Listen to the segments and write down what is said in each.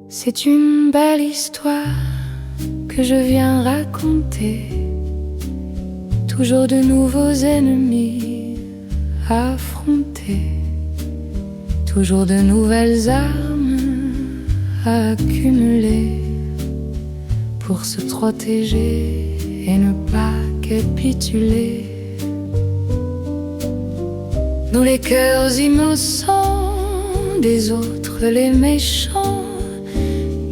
C'est une belle histoire que je viens raconter. Toujours de nouveaux ennemis à affronter. Toujours de nouvelles armes à accumuler pour se protéger et ne pas capituler. Nous les cœurs innocents, des autres les méchants,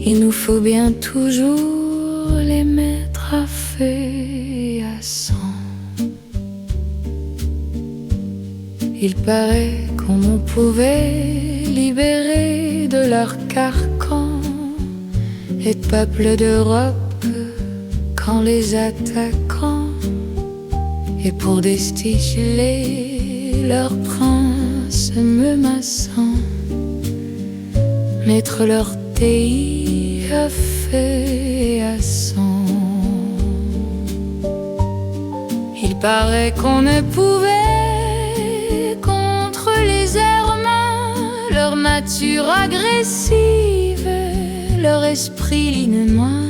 il nous faut bien toujours les mettre à feu et à sang. Il paraît qu'on nous pouvait libérer de leur carcan les peuples d'Europe qu'en les attaquant, et pour destituer leurs princes menaçants, mettre leur pays à feu et à sang. Il paraît qu'on ne pouvait contre les Hermains, leur nature agressive, leur esprit inhumain,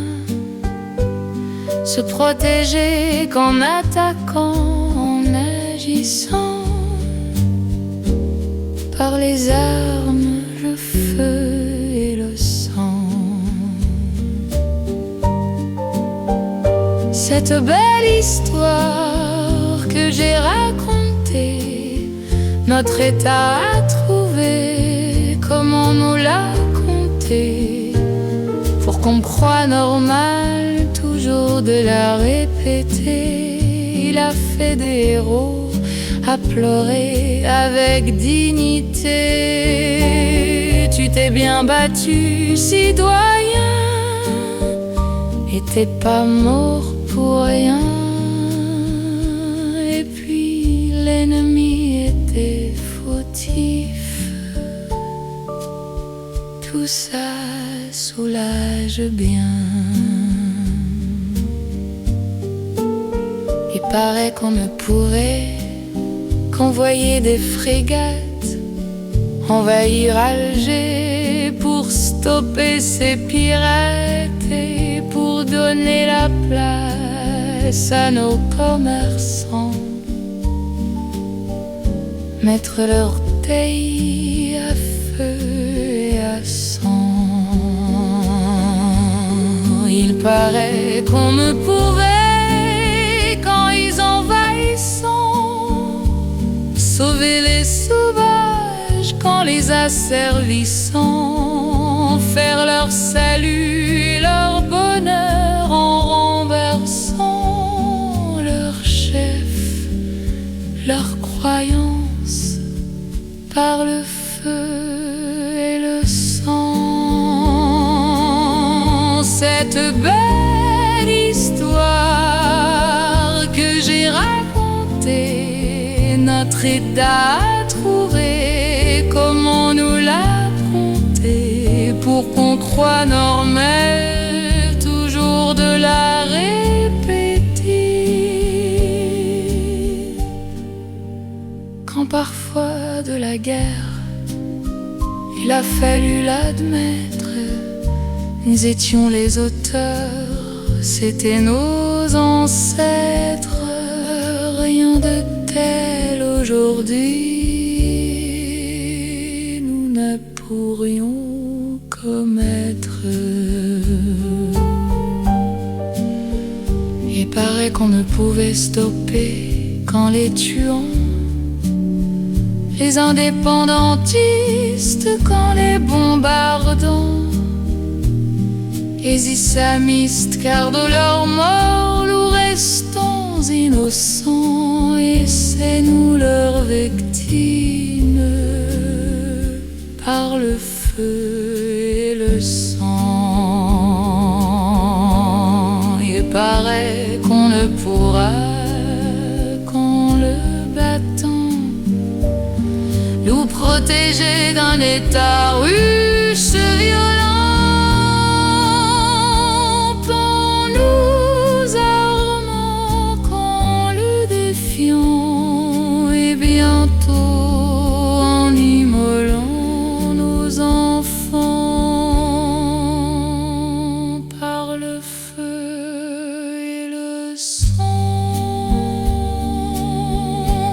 se protéger qu'en attaquant, en agissant par les armes, le feu et le sang. Cette belle histoire que j'ai racontée, notre état a trouvé comment nous l'a conté, pour qu'on croie normal toujours de la répéter. Il a fait des héros à pleurer avec dignité. Tu t'es bien battu, citoyen, et t'es pas mort pour rien. Et puis l'ennemi était fautif. Tout ça soulage bien. Il paraît qu'on ne pouvait qu'envoyer des frégates envahir Alger pour stopper ces pirates et pour donner la place à nos commerçants, mettre leur pays à feu et à sang. Il paraît qu'on ne pouvait qu'en les envahissant sauver les sauvages, qu'en les asservissant faire leur salut et leur bonheur en renversant leur chef, leur croyance par le feu et le sang. Cette belle histoire que j'ai racontée, notre état a trouvé comment nous l'a conté, pour qu'on croie normal toujours de la répéter. Quand parfois de la guerre il a fallu l'admettre, nous étions les auteurs, c'étaient nos ancêtres. Rien de tel aujourd'hui nous ne pourrions commettre. Il paraît qu'on ne pouvait stopper qu'en les tuant les indépendantistes, qu'en les bombardant les islamistes, car de leur mort nous restons innocents et c'est nous leurs victimes par le feu et le sang. Il paraît qu'on ne pourra qu'en le battant nous protéger d'un état russe violent, en nous armant qu'en le défiant et et bientôt en immolant nos enfants par le feu et le sang.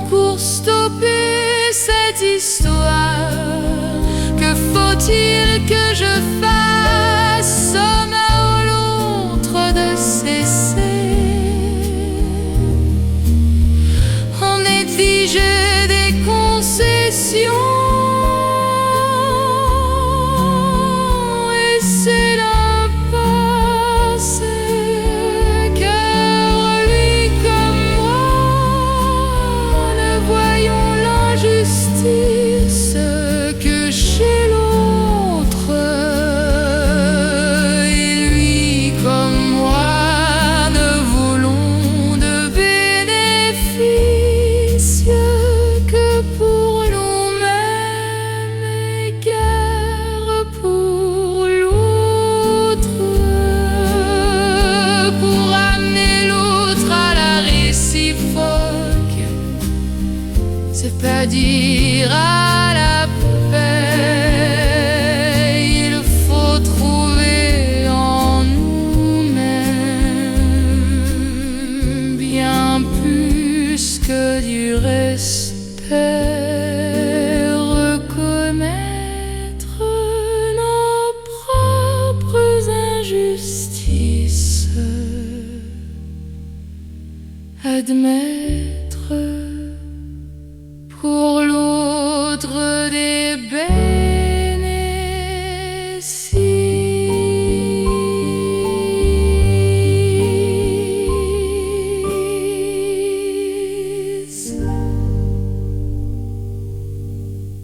Pour stopper cette histoire, que faut-il que je fasse? Somme ou l'autre de cesser. On exige des concessions, et c'est l'impasse. Car lui comme moi ne voyons l'injustice que chez l'autre. Et lui comme moi ne voulons de bénéfices que pour nous-mêmes et guère pour l'autre. Pour amener l'autre à la réciproque, c'est pas dire à la paix. Il faut trouver en nous-mêmes bien plus que du respect. Reconnaître nos propres injustices, admettre